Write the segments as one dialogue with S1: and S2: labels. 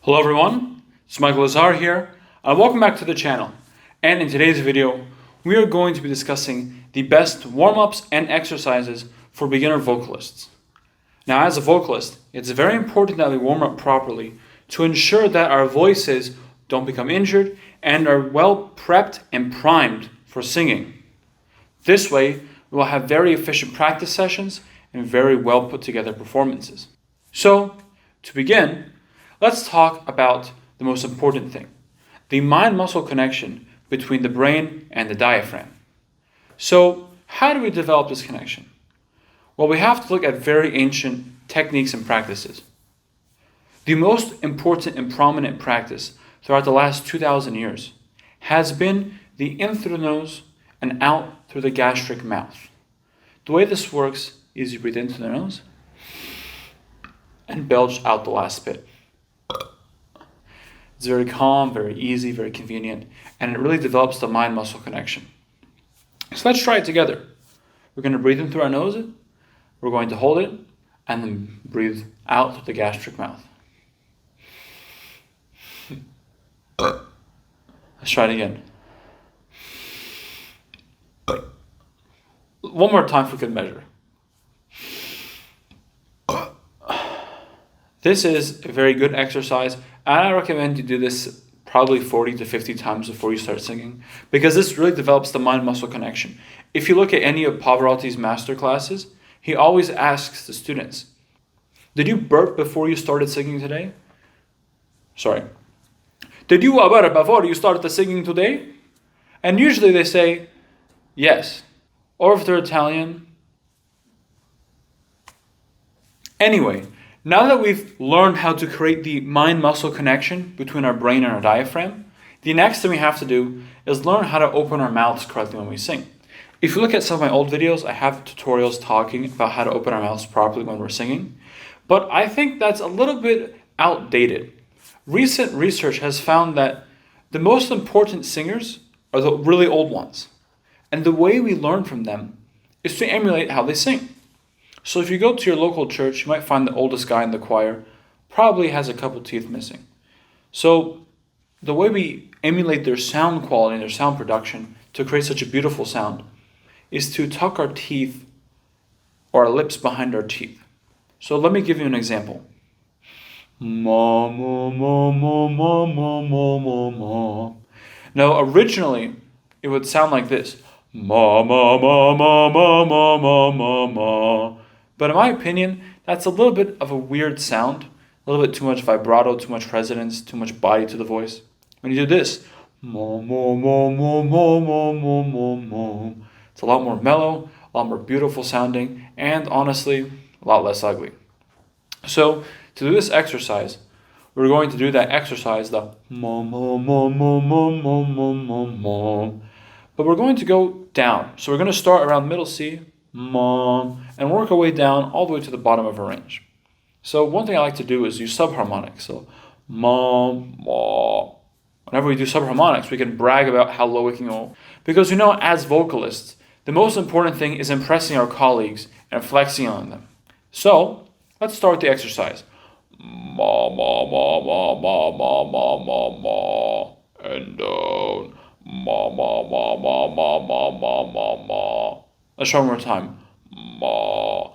S1: Hello everyone, it's Michael Lazar here, and welcome back to the channel. And in today's video, we are going to be discussing the best warm-ups and exercises for beginner vocalists. Now, as a vocalist, it's very important that we warm up properly to ensure that our voices don't become injured and are well prepped and primed for singing. This way, we will have very efficient practice sessions and very well put together performances. So, to begin, let's talk about the most important thing, the mind-muscle connection between the brain and the diaphragm. So, how do we develop this connection? Well, we have to look at very ancient techniques and practices. The most important and prominent practice throughout the last 2,000 years has been the in through the nose and out through the gastric mouth. The way this works is you breathe in through the nose and belch out the last bit. It's very calm, very easy, very convenient, and it really develops the mind-muscle connection. So let's try it together. We're going to breathe in through our nose, we're going to hold it, and then breathe out through the gastric mouth. Let's try it again. One more time if we could measure. This is a very good exercise, and I recommend you do this probably 40 to 50 times before you start singing, because this really develops the mind-muscle connection. If you look at any of Pavarotti's master classes, he always asks the students, did you burp before you started singing today? Sorry. Did you burp before you started singing today? And usually they say, yes. Or if they're Italian. Anyway, now that we've learned how to create the mind-muscle connection between our brain and our diaphragm, the next thing we have to do is learn how to open our mouths correctly when we sing. If you look at some of my old videos, I have tutorials talking about how to open our mouths properly when we're singing, but I think that's a little bit outdated. Recent research has found that the most important singers are the really old ones, and the way we learn from them is to emulate how they sing. So if you go to your local church, you might find the oldest guy in the choir probably has a couple teeth missing. So the way we emulate their sound quality and their sound production to create such a beautiful sound is to tuck our teeth or our lips behind our teeth. So let me give you an example. Ma, ma, ma, ma, ma, ma, ma, ma, ma. Now originally it would sound like this. Ma, ma, ma, ma, ma, ma, ma, ma, ma. But in my opinion, that's a little bit of a weird sound, a little bit too much vibrato, too much resonance, too much body to the voice. When you do this, mo, mo, mo, mo, mo, mo, mo, mo, mo, it's a lot more mellow, a lot more beautiful sounding, and honestly, a lot less ugly. So to do this exercise, we're going to do that exercise, the mo, mo, mo, mo, mo, mo, mo, mo, mo. But we're going to go down. So we're going to start around middle C, mom, and work our way down all the way to the bottom of our range. So one thing I like to do is use subharmonics. So mom, mom. Whenever we do subharmonics, we can brag about how low we can go. Because as vocalists, the most important thing is impressing our colleagues and flexing on them. So let's start the exercise. Ma, ma, ma, ma, ma, ma, ma, ma, ma, and down. Ma, ma, ma, ma, ma, ma, ma, ma, ma. Let's try one more time. Ma.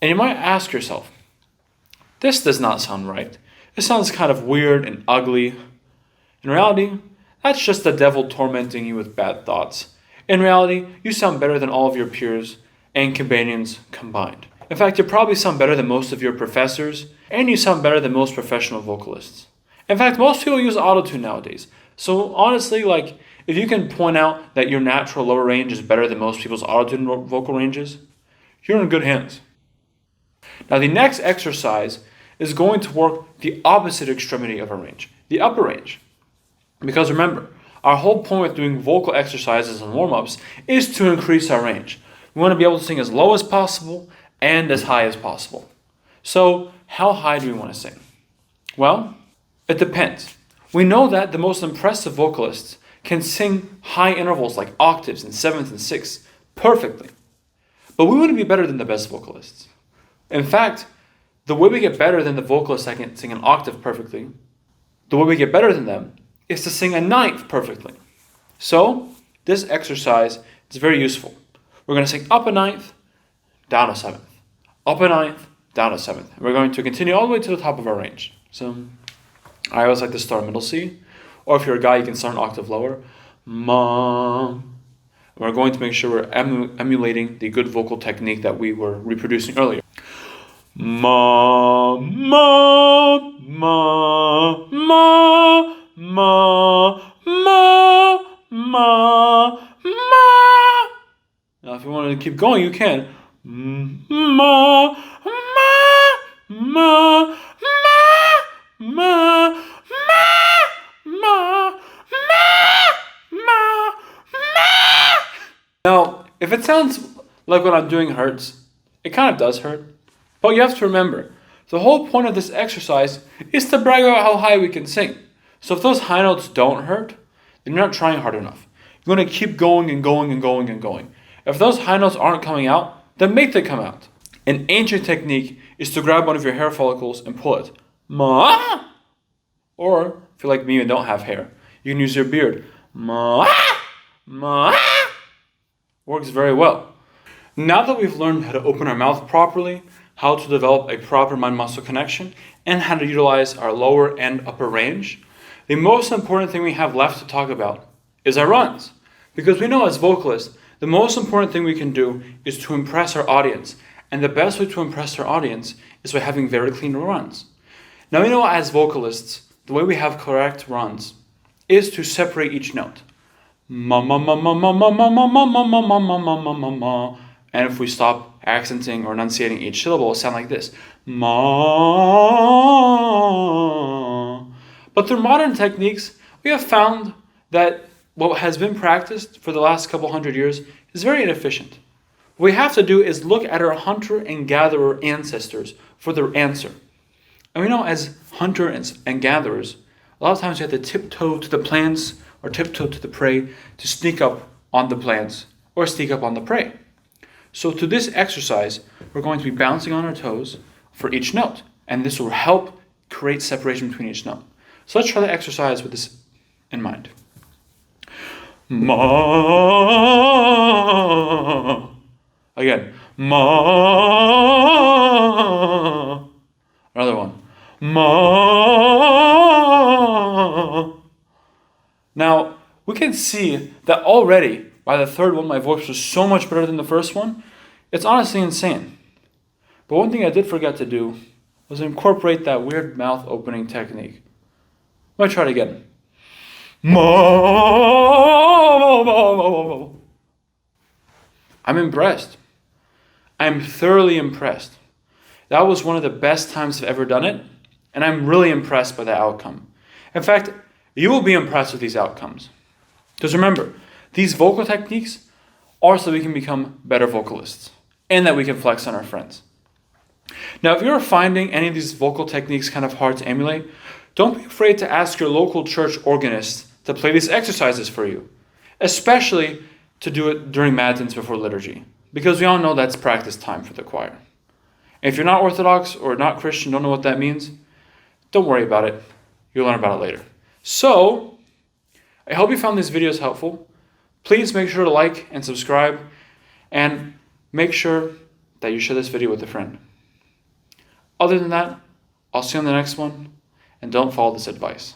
S1: And you might ask yourself, this does not sound right. It sounds kind of weird and ugly. In reality, that's just the devil tormenting you with bad thoughts. In reality, you sound better than all of your peers and companions combined. In fact, you probably sound better than most of your professors, and you sound better than most professional vocalists. In fact, most people use autotune nowadays. So honestly, if you can point out that your natural lower range is better than most people's autotune vocal ranges, you're in good hands. Now the next exercise is going to work the opposite extremity of our range, the upper range. Because remember, our whole point with doing vocal exercises and warm-ups is to increase our range. We want to be able to sing as low as possible and as high as possible. So how high do we want to sing? Well, it depends. We know that the most impressive vocalists can sing high intervals like octaves and sevenths and sixths perfectly. But we want to be better than the best vocalists. In fact, the way we get better than the vocalists that can sing an octave perfectly, the way we get better than them is to sing a ninth perfectly. So this exercise is very useful. We're going to sing up a ninth, down a seventh, up a ninth, down a seventh. And we're going to continue all the way to the top of our range. So I always like to start middle C, or if you're a guy, you can start an octave lower. Ma. We're going to make sure we're emulating the good vocal technique that we were reproducing earlier. Ma, ma, ma, ma, ma, ma, ma, ma. Now, if you want to keep going, you can. Ma, ma, ma, ma, ma, ma, ma, ma, ma. Now, if it sounds like what I'm doing hurts, it kind of does hurt. But you have to remember, the whole point of this exercise is to brag about how high we can sing. So if those high notes don't hurt, then you're not trying hard enough. You're going to keep going and going and going and going. If those high notes aren't coming out, then make them come out. An ancient technique is to grab one of your hair follicles and pull it. Ma! Or, if you're like me and don't have hair, you can use your beard. Ma! Ma! Works very well. Now that we've learned how to open our mouth properly, how to develop a proper mind-muscle connection, and how to utilize our lower and upper range, the most important thing we have left to talk about is our runs. Because we know as vocalists, the most important thing we can do is to impress our audience. And the best way to impress our audience is by having very clean runs. Now we know as vocalists, the way we have correct runs is to separate each note. Ma ma ma ma ma ma ma ma ma ma ma ma ma ma ma ma. And if we stop accenting or enunciating each syllable, it'll sound like this. Ma. But through modern techniques, we have found that what has been practiced for the last couple hundred years is very inefficient. What we have to do is look at our hunter and gatherer ancestors for their answer. And we know as hunters and gatherers, a lot of times we have to tiptoe to the plants or tiptoe to the prey to sneak up on the plants or sneak up on the prey. So to this exercise, we're going to be bouncing on our toes for each note. And this will help create separation between each note. So let's try the exercise with this in mind. Ma. Again. Ma. Another one. Ma. Now, we can see that already by the third one, my voice was so much better than the first one. It's honestly insane. But one thing I did forget to do was incorporate that weird mouth opening technique. Let me try it again. I'm impressed. I'm thoroughly impressed. That was one of the best times I've ever done it, and I'm really impressed by the outcome. In fact, you will be impressed with these outcomes. Because remember, these vocal techniques are so we can become better vocalists, and that we can flex on our friends. Now, if you're finding any of these vocal techniques kind of hard to emulate, don't be afraid to ask your local church organist to play these exercises for you, especially to do it during Matins before liturgy, because we all know that's practice time for the choir. And if you're not Orthodox or not Christian, don't know what that means, don't worry about it. You'll learn about it later. So, I hope you found these videos helpful. Please make sure to like and subscribe, and make sure that you share this video with a friend. Other than that, I'll see you on the next one, and don't follow this advice.